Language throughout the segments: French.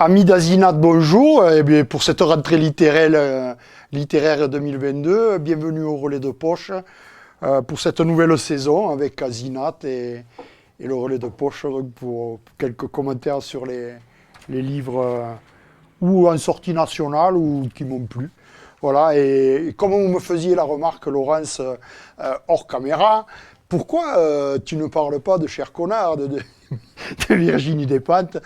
Amis d'Azinat, bonjour. Eh bien, pour cette rentrée littéraire 2022, bienvenue au Relais de Poche pour cette nouvelle saison avec Azinat et le Relais de Poche donc pour quelques commentaires sur les livres ou en sortie nationale ou qui m'ont plu. Voilà, et comme vous me faisiez la remarque, Laurence, hors caméra, pourquoi tu ne parles pas de Cher Connard de Virginie Despentes?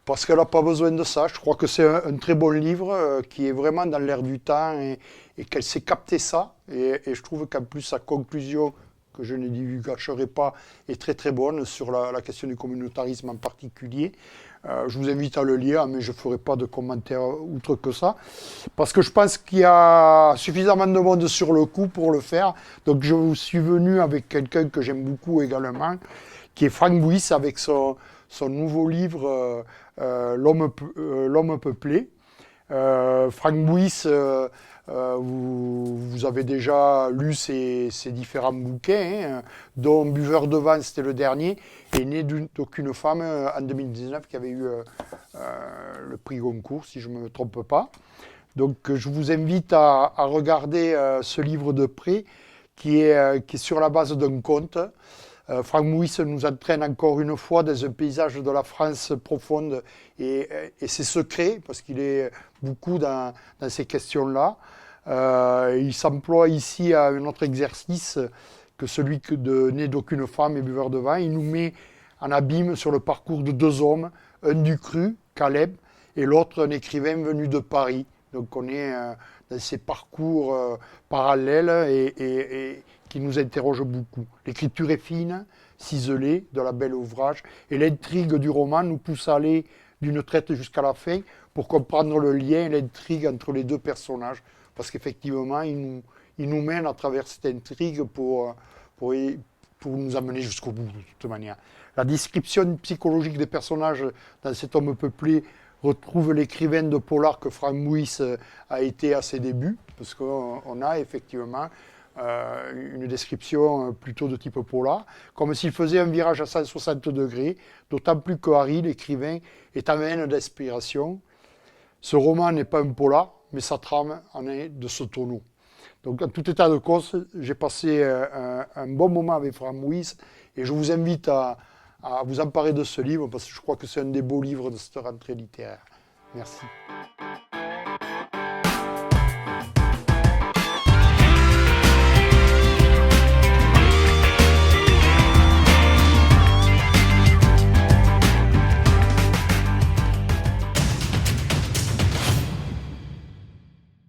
Parce qu'elle n'a pas besoin de ça. Je crois que c'est un très bon livre qui est vraiment dans l'air du temps et qu'elle sait capter ça. Et je trouve qu'en plus, sa conclusion, que je ne divulgacherai pas, est très très bonne sur la question du communautarisme en particulier. Je vous invite à le lire, mais je ne ferai pas de commentaires outre que ça. Parce que je pense qu'il y a suffisamment de monde sur le coup pour le faire. Donc je vous suis venu avec quelqu'un que j'aime beaucoup également, qui est Franck Bouys avec son nouveau livre L'homme peuplé. Franck Bouys, vous avez déjà lu ses différents bouquins, hein, dont Buveur de vin, c'était le dernier, et Né d'aucune femme en 2019, qui avait eu le prix Goncourt, si je ne me trompe pas. Donc je vous invite à regarder ce livre de près, qui est sur la base d'un conte. Franck Bouys nous entraîne encore une fois dans un paysage de la France profonde et ses secrets, parce qu'il est beaucoup dans ces questions-là. Il s'emploie ici à un autre exercice que celui de Né d'aucune femme et Buveur de vin. Il nous met en abîme sur le parcours de deux hommes, un du cru, Caleb, et l'autre un écrivain venu de Paris. Donc on est dans ces parcours parallèles et qui nous interroge beaucoup. L'écriture est fine, ciselée, de la belle ouvrage, et l'intrigue du roman nous pousse à aller d'une traite jusqu'à la fin pour comprendre le lien et l'intrigue entre les deux personnages. Parce qu'effectivement, il nous mène à travers cette intrigue pour nous amener jusqu'au bout, de toute manière. La description psychologique des personnages dans Cet homme peuplé retrouve l'écrivain de polar que Franck Bouys a été à ses débuts, parce qu'on a effectivement une description plutôt de type polar, comme s'il faisait un virage à 160 degrés, d'autant plus que Harry, l'écrivain, est en veine d'inspiration. Ce roman n'est pas un polar, mais sa trame en est de ce tonneau. Donc en tout état de cause, j'ai passé un bon moment avec Franck Bouys et je vous invite à vous emparer de ce livre parce que je crois que c'est un des beaux livres de cette rentrée littéraire. Merci.